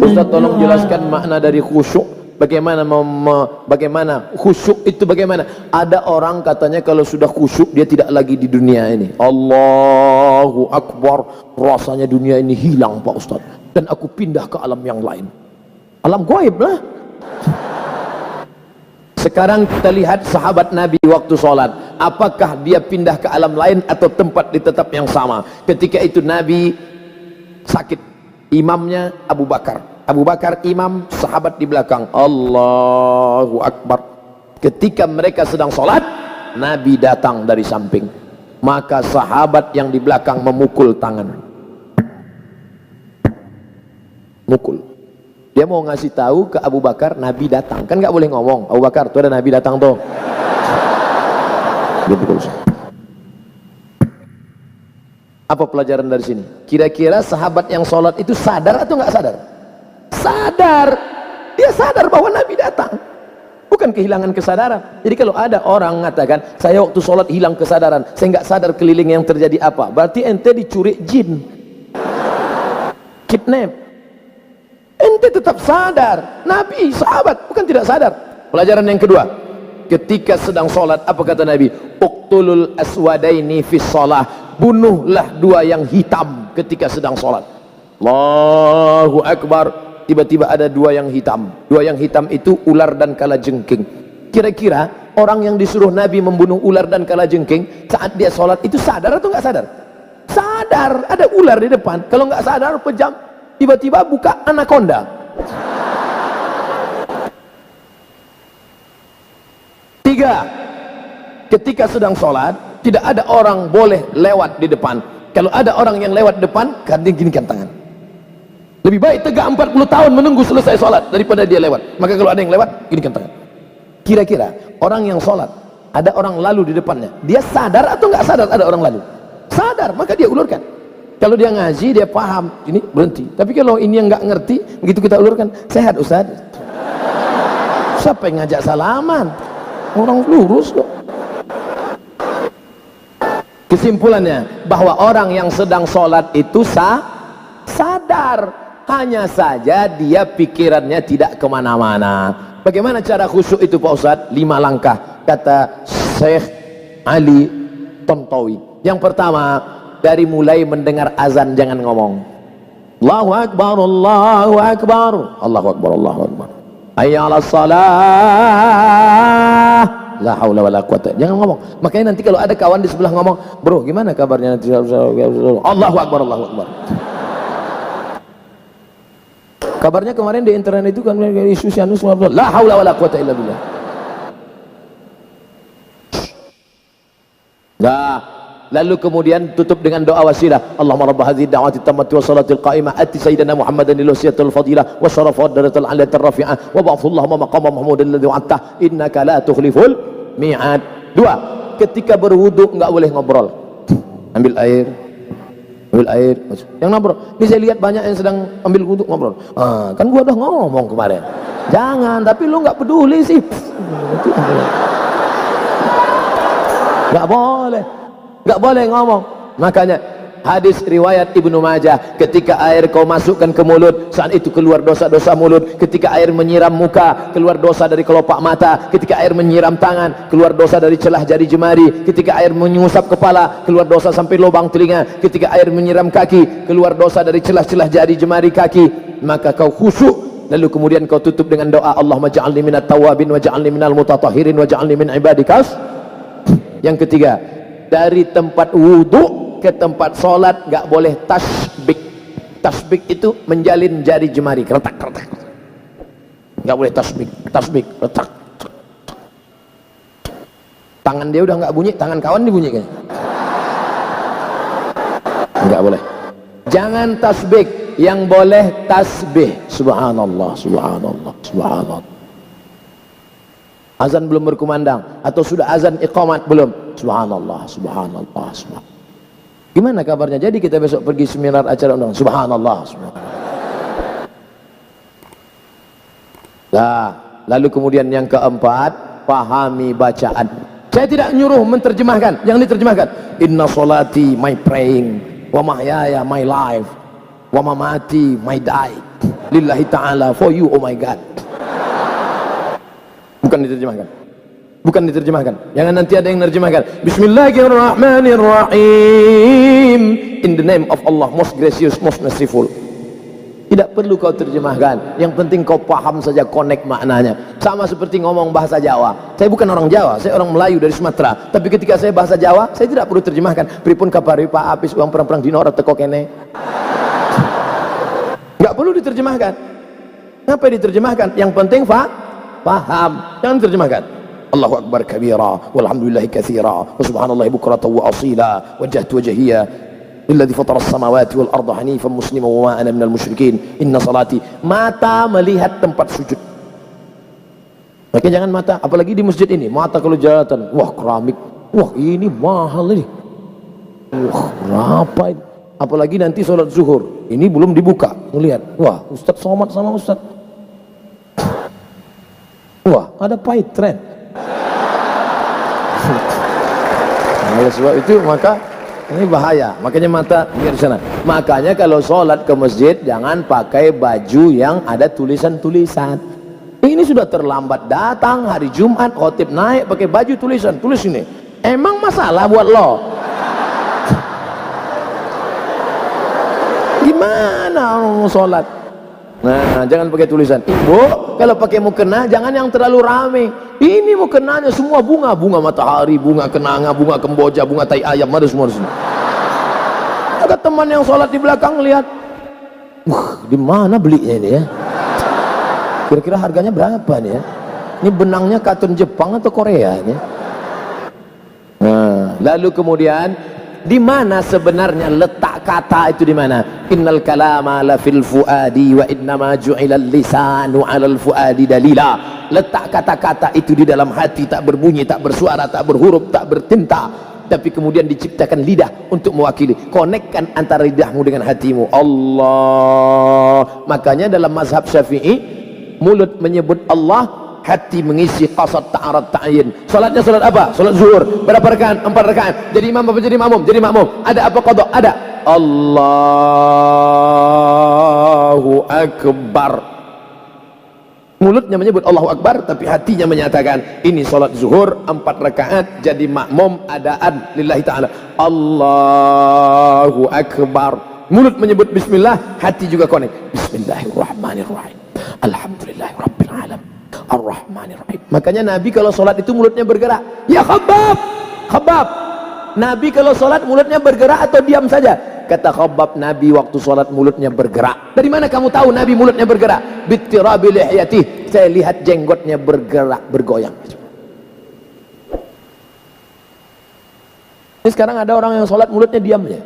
Ustaz tolong jelaskan makna dari khusyuk. Bagaimana khusyuk itu bagaimana? Ada orang katanya kalau sudah khusyuk dia tidak lagi di dunia ini. Allahu Akbar, rasanya dunia ini hilang Pak Ustaz, dan aku pindah ke alam yang lain. Alam gaib lah. Sekarang kita lihat sahabat Nabi waktu sholat, apakah dia pindah ke alam lain atau tempat di tetap yang sama? Ketika itu Nabi sakit, imamnya Abu Bakar imam, sahabat di belakang. Allahu Akbar. Ketika mereka sedang sholat, Nabi datang dari samping, maka sahabat yang di belakang memukul tangan, mukul. Dia mau ngasih tahu ke Abu Bakar Nabi datang, kan nggak boleh ngomong Abu Bakar tuh ada Nabi datang tuh. Dia pukul. Apa pelajaran dari sini? Kira-kira sahabat yang sholat itu sadar atau nggak sadar? Sadar. Dia sadar bahwa Nabi datang, bukan kehilangan kesadaran. Jadi kalau ada orang mengatakan saya waktu sholat hilang kesadaran, saya nggak sadar keliling yang terjadi apa, berarti ente dicuri jin, kidnap. Ente tetap sadar. Nabi, sahabat bukan tidak sadar. Pelajaran yang kedua, ketika sedang sholat apa kata Nabi? Uqtulul aswadaini fis sholah, bunuhlah dua yang hitam ketika sedang sholat. Allahu Akbar. Tiba-tiba ada dua yang hitam. Dua yang hitam itu ular dan kalajengking. Kira-kira orang yang disuruh Nabi membunuh ular dan kalajengking saat dia sholat itu sadar atau nggak sadar? Sadar. Ada ular di depan. Kalau nggak sadar pejam, tiba-tiba buka anaconda. Tiga, ketika sedang sholat tidak ada orang boleh lewat di depan. Kalau ada orang yang lewat depan, dia ginikan tangan. Lebih baik tegak 40 tahun menunggu selesai sholat daripada dia lewat. Maka kalau ada yang lewat, ginikan tangan. Kira-kira orang yang sholat, ada orang lalu di depannya, dia sadar atau nggak sadar ada orang lalu? Sadar, maka dia ulurkan. Kalau dia ngaji, dia paham, ini berhenti. Tapi kalau ini yang nggak ngerti, begitu kita ulurkan, sehat Ustaz. Siapa yang ngajak salaman? Orang lurus kok. Kesimpulannya, bahwa orang yang sedang sholat itu sadar. Hanya saja dia pikirannya tidak kemana-mana. Bagaimana cara khusyuk itu Pak Ustadz? 5 langkah, kata Syekh Ali Tontowi. Yang pertama, dari mulai mendengar azan jangan ngomong. Allahu Akbar, Allahu Akbar, Allahu Akbar, Allahu Akbar, hayya 'alas salah, la haula wala quwata. Jangan ngomong. Makanya nanti kalau ada kawan di sebelah ngomong, bro gimana kabarnya? Allahu Akbar, Allahu Akbar. Kabarnya kemarin di internet itu kan isu Sianus, la haula wala quwata illa billah. Nah, lalu kemudian tutup dengan doa wasilah. Allahumma rabb hadhihi da'wati tammati wa salatil qa'imah ati sayyidina Muhammadan al-wasiyatul fadilah wa syarafa daratul alatul rafi'ah wa ba'athu Allahumma maqama mahmudan alladhi wa'atta innaka la tukhliful mi'ad. 2, ketika berwudu enggak boleh ngobrol. Ambil air, yang ngobrol. Ini saya lihat banyak yang sedang ambil wudu ngobrol. Kan gua udah ngomong kemarin. Jangan, tapi lu nggak peduli sih. Nggak boleh ngomong. Makanya hadis riwayat Ibnu Majah, ketika air kau masukkan ke mulut, saat itu keluar dosa-dosa mulut. Ketika air menyiram muka, keluar dosa dari kelopak mata. Ketika air menyiram tangan, keluar dosa dari celah jari jemari. Ketika air menyusap kepala, keluar dosa sampai lubang telinga. Ketika air menyiram kaki, keluar dosa dari celah-celah jari jemari kaki. Maka kau khusyuk, lalu kemudian kau tutup dengan doa, Allahumma ja'alni minat tawabin wa ja'alni minal mutatahhirin wa ja'alni min ibadikas. Yang ketiga, dari tempat wudu ke tempat sholat nggak boleh tasbik. Tasbik itu menjalin jari jemari, retak. Nggak boleh tasbik, retak. Tangan dia udah nggak bunyi, tangan kawan dibunyi kayaknya. Nggak boleh. Jangan tasbik, yang boleh tasbih. Subhanallah, subhanallah, subhanallah. Azan belum berkumandang atau sudah azan iqamat belum? Subhanallah, subhanallah, subhanallah. Gimana kabarnya? Jadi kita besok pergi seminar acara undang. Subhanallah, subhanallah. Nah, lalu kemudian yang keempat, pahami bacaan. Saya tidak nyuruh menterjemahkan, yang diterjemahkan. Inna solati my praying, wa mahyaya my life, wa mamati my die. lillahi ta'ala, for you, oh my God. Bukan diterjemahkan. Bukan diterjemahkan. Jangan nanti ada yang menerjemahkan. Bismillahirrahmanirrahim. In the name of Allah, most gracious, most merciful. Tidak perlu kau terjemahkan. Yang penting kau paham saja, connect maknanya. Sama seperti ngomong bahasa Jawa. Saya bukan orang Jawa, saya orang Melayu dari Sumatera. Tapi ketika saya bahasa Jawa, saya tidak perlu terjemahkan. Pripun kapari Pak Apis uang perang-perang dino ora teko kene. Enggak perlu diterjemahkan. Ngapa diterjemahkan? Yang penting paham. Jangan terjemahkan. Allahu akbar kabira walhamdulillahi katsira wa subhanallahi bukratan wa asila wajjahtu wajhiya lilladzi fatara as-samawati wal arda hanifan musliman wa ma ana minal musyrikin inna salati. Mata melihat tempat sujud. Makanya jangan mata, apalagi di masjid ini, mata kalau jahatan, wah keramik, wah ini mahal ini, wah berapa ini, apalagi nanti sholat zuhur, ini belum dibuka, melihat, wah ustadz somat sama ustadz, wah ada pahit tren. Oleh sebab itu maka ini bahaya, makanya mata lihat di sana. Makanya kalau sholat ke masjid jangan pakai baju yang ada tulisan-tulisan. Ini sudah terlambat datang hari Jumat, khotib naik pakai baju tulisan, tulis ini. Emang masalah buat lo? Gimana mau sholat? Nah, jangan pakai tulisan. Ibu, kalau pakai mukena jangan yang terlalu rame. Ini mukenanya semua bunga, bunga matahari, bunga kenanga, bunga kemboja, bunga tai ayam, ada semua di sini. Ada teman yang sholat di belakang lihat, di mana belinya ini ya? Kira-kira harganya berapa nih ya? Ini benangnya katun Jepang atau Korea ini? Nah, lalu kemudian di mana sebenarnya letak kata itu, di mana? Innal kalama la fil fuadi wa innama ju'ilal lisanu 'alal fuadi dalila. Letak kata-kata itu di dalam hati, tak berbunyi, tak bersuara, tak berhuruf, tak bertinta, tapi kemudian diciptakan lidah untuk mewakili. Konekkan antara lidahmu dengan hatimu. Allah. Makanya dalam mazhab Syafi'i, mulut menyebut Allah, hati mengisi qasad ta'arad ta'yin. Salatnya salat apa? Salat zuhur. Berapa rakaat? 4 rakaat. Jadi imam apa jadi makmum? Jadi makmum. Ada apa qada? Ada. Allahu akbar. Mulutnya menyebut Allahu akbar, tapi hatinya menyatakan ini salat zuhur 4 rakaat, jadi makmum adaan lillahi ta'ala. Allahu akbar. Mulut menyebut bismillah, hati juga konek. Bismillahirrahmanirrahim. Alhamdulillahirabbil alamin. Ar-Rahmanir-Rahim. Makanya Nabi kalau sholat itu mulutnya bergerak. Ya Khabbab, Khabbab. Nabi kalau sholat mulutnya bergerak atau diam saja? Kata Khabbab, Nabi waktu sholat mulutnya bergerak. Dari mana kamu tahu Nabi mulutnya bergerak? Bittirabi lihyatih. Saya lihat jenggotnya bergerak, bergoyang. Ini sekarang ada orang yang sholat mulutnya diam aja.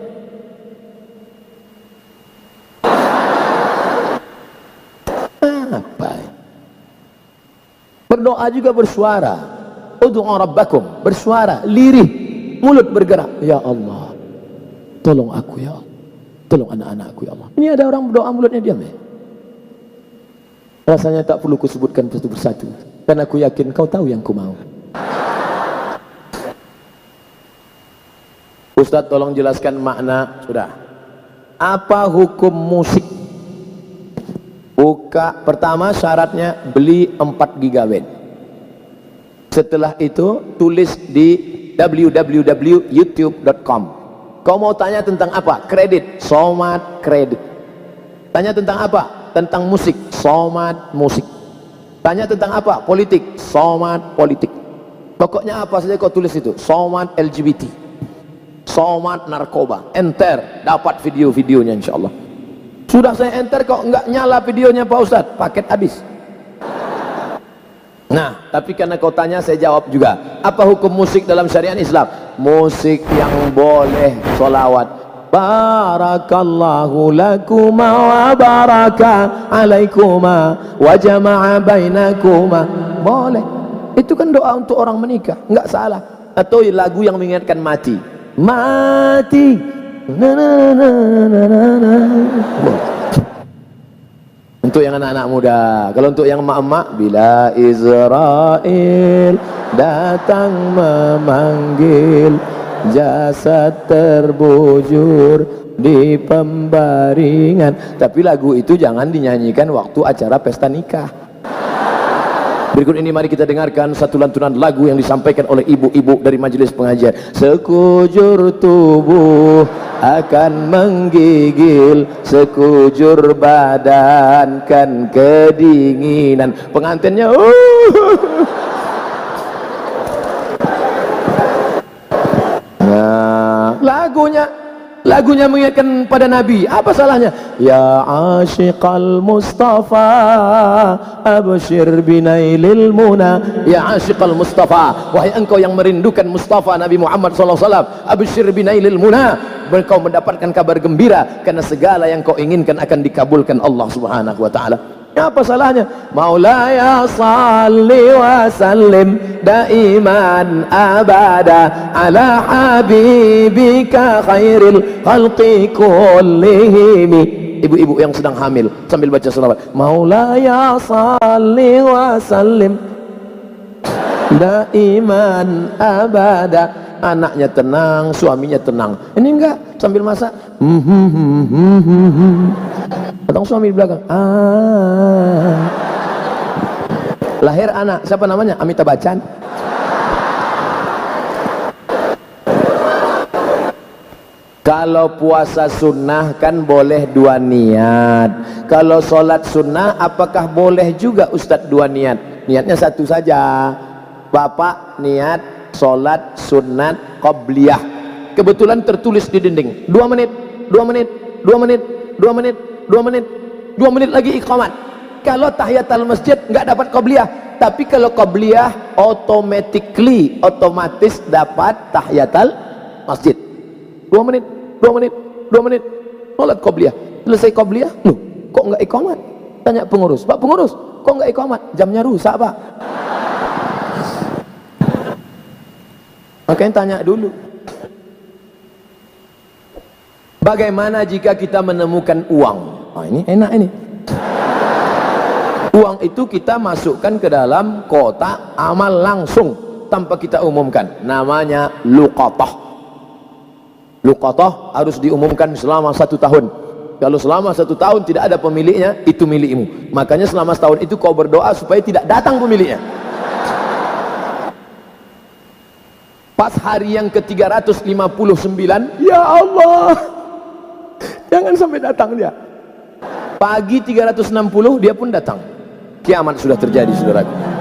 Apa? Berdoa juga bersuara. Ud'u rabbakum, bersuara, lirih, mulut bergerak. Ya Allah, tolong aku ya Allah, tolong anak-anakku ya Allah. Ini ada orang berdoa mulutnya diam ya. Rasanya tak perlu kusebutkan satu persatu, karena aku yakin kau tahu yang ku mau. Ustaz tolong jelaskan makna. Sudah. Apa hukum musik? Buka, pertama syaratnya beli 4 GB. Setelah itu tulis di www.youtube.com. Kau mau tanya tentang apa? Kredit, Somat kredit. Tanya tentang apa? Tentang musik, Somat musik. Tanya tentang apa? Politik, Somat politik. Pokoknya apa saja kau tulis itu. Somat LGBT, Somat narkoba. Enter, dapat video-videonya insyaallah. Sudah saya enter kok nggak nyala videonya Pak Ustadz, paket habis. Nah, tapi karena kau tanya saya jawab juga. Apa hukum musik dalam syariat Islam? Musik yang boleh solawat. Barakallahu lakuma wa baraka alaikuma wa jama'a bainakuma. Boleh. Itu kan doa untuk orang menikah, nggak salah. Atau lagu yang mengingatkan mati. Mati. Untuk yang anak-anak muda. Kalau untuk yang emak-emak, bila Israel datang memanggil, jasad terbujur di pembaringan. Tapi lagu itu jangan dinyanyikan waktu acara pesta nikah. Berikut ini mari kita dengarkan satu lantunan lagu yang disampaikan oleh ibu-ibu dari majelis pengajian. Sekujur tubuh akan menggigil, sekujur badan kan kedinginan. Pengantinnya Nah, lagunya mengingatkan pada Nabi. Apa salahnya? Ya asyiqal Mustafa abshir binailil muna. Ya asyiqal Mustafa, wahai engkau yang merindukan Mustafa Nabi Muhammad SAW, abshir binailil muna, engkau mendapatkan kabar gembira karena segala yang kau inginkan akan dikabulkan Allah Subhanahu wa taala. Apa salahnya? Maulaya salli wa sallim daiman abada ala habibika khairil khalqi kullihim. Ibu-ibu yang sedang hamil sambil baca selawat. Maulaya salli wa sallim daiman abada. Anaknya tenang, suaminya tenang. Ini enggak, sambil masak. Datang suami di belakang. Lahir anak, siapa namanya? Amitabh Bachchan. Kalau puasa sunnah kan boleh dua niat. Kalau sholat sunnah apakah boleh juga Ustadz dua niat? Niatnya satu saja. Bapak niat sholat sunat qabliyah, kebetulan tertulis di dinding 2 menit, 2 menit, 2 menit, 2 menit, 2 menit, 2 menit lagi iqamat. Kalau tahiyatul masjid nggak dapat qabliyah, tapi kalau qabliyah otomatis dapat tahiyatul masjid. 2 menit, 2 menit, 2 menit sholat qabliyah, selesai qabliyah, loh kok nggak iqamat? Tanya pengurus, Pak pengurus kok nggak iqamat? Jamnya rusak Pak. Makanya tanya dulu. Bagaimana jika kita menemukan uang? Oh, ini enak ini. Uang itu kita masukkan ke dalam kotak amal langsung tanpa kita umumkan. Namanya luqatah. Luqatah harus diumumkan selama 1 tahun. Kalau selama 1 tahun tidak ada pemiliknya, itu milikmu. Makanya selama setahun itu kau berdoa supaya tidak datang pemiliknya. Pas hari yang ke-359, ya Allah, jangan sampai datang dia. Pagi 360 dia pun datang. Kiamat sudah terjadi, saudaraku.